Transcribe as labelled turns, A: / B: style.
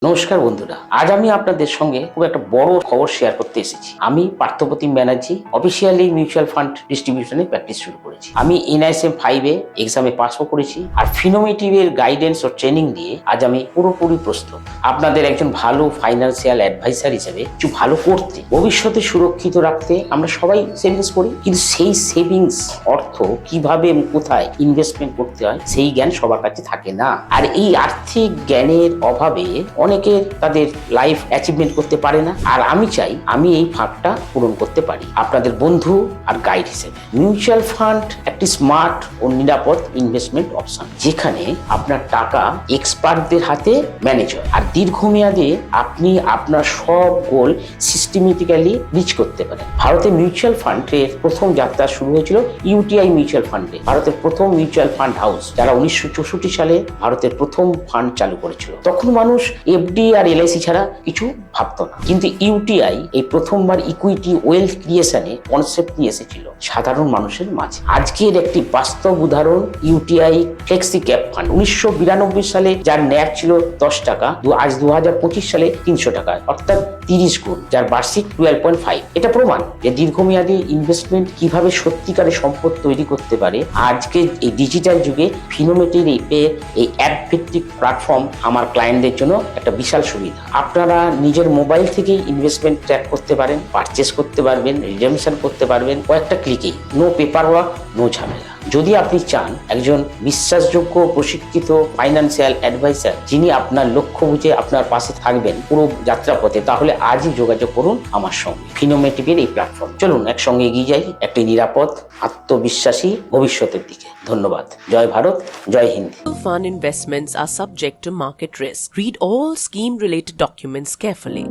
A: নমস্কার বন্ধুরা, আজ আমি আপনাদের সঙ্গে খুব একটা বড় খবর শেয়ার করতে এসেছি। আমি Parthapratim Banerjee officially mutual fund ডিস্ট্রিবিউশনে প্র্যাকটিস শুরু করেছি। আমি NISM 5-এ এক্সামে পাসও করেছি, আর ফিনোমেটিভের গাইডেন্স ও ট্রেনিং দিয়ে আজ আমি পুরোপুরি প্রস্তুত আপনাদের একজন ভালো ফাইন্যান্সিয়াল অ্যাডভাইসার হিসেবে কিছু ভালো করতে, ভবিষ্যতে সুরক্ষিত রাখতে। আমরা সবাই সেভিংস করি, কিন্তু সেই সেভিংস অর্থ কিভাবে এবং কোথায় ইনভেস্টমেন্ট করতে হয় সেই জ্ঞান সবার কাছে থাকে না। আর এই আর্থিক জ্ঞানের অভাবে অনেকে তাদের লাইফ অ্যাচিভমেন্ট করতে পারে না। আর আমি চাই আমি এই ফাঁকটা পূরণ করতে পারি আপনাদের বন্ধু আর গাইড হিসেবে। মিউচুয়াল ফান্ড একটি স্মার্ট ও নিরাপদ ইনভেস্টমেন্ট অপশন, যেখানে আপনার টাকা এক্সপার্টদের হাতে ম্যানেজ হয়, আর দীর্ঘমেয়াদে আপনি আপনার সব গোল সিস্টেমেটিক্যালি রিচ করতে পারেন। ভারতে মিউচুয়াল ফান্ডের প্রথম যাত্রা শুরু হয়েছিল UTI মিউচুয়াল ফান্ডে, ভারতের প্রথম মিউচুয়াল ফান্ড হাউস, যারা 1964 সালে ভারতের প্রথম ফান্ড চালু করেছিল। তখন মানুষ FD আর LIC ছাড়া কিছু ভাবতো না, কিন্তু UTI এই প্রথমবার ইকুইটি ওয়েলথ ক্রিয়েশনে কনসেপ্ট নিয়ে এসেছিল সাধারণ মানুষের মাঝে। আজকের একটি বাস্তব উদাহরণ UTI ফ্লেক্সি ক্যাপ ফান্ড। 1992 সালে যার ন্যাক ছিল 10 টাকা, আজ 2025 সালে 300 টাকা, অর্থাৎ 30 গুণ, যার বার্ষিক 12.5। এটা প্রমাণ যে দীর্ঘমেয়াদী ইনভেস্টমেন্ট কিভাবে সত্যিকারের সম্পদ তৈরি করতে পারে। আজকে এই ডিজিটাল যুগে ফিনোমেটির এই অ্যাপ ভিত্তিক প্ল্যাটফর্ম আমার ক্লায়েন্টদের জন্য একটা বিশাল সুবিধা। আপনারা নিজের মোবাইল থেকেই ইনভেস্টমেন্ট ট্র্যাক করতে পারেন, পারচেস করতে পারবেন, রিডেমশন করতে পারবেন কয়েকটা ক্লিকেই। নো পেপার ওয়ার্ক, নো ঝামেলা। যদি আপনি চান একজন বিশ্বাসযোগ্য প্রশিক্ষিত ফাইন্যান্সিয়াল অ্যাডভাইসার যিনি আপনার লক্ষ্য বুঝে আপনার পাশে থাকবেন পুরো যাত্রাপথে, তাহলে আজই যোগাযোগ করুন আমার সঙ্গে ফিনোমেটিভের এই প্ল্যাটফর্ম। চলুন একসঙ্গে এগিয়ে যাই একটি নিরাপদ, আত্মবিশ্বাসী ভবিষ্যতের দিকে। ধন্যবাদ। জয় ভারত, জয় Hind.
B: Fund investments are subject to market risk. Read all scheme related documents carefully.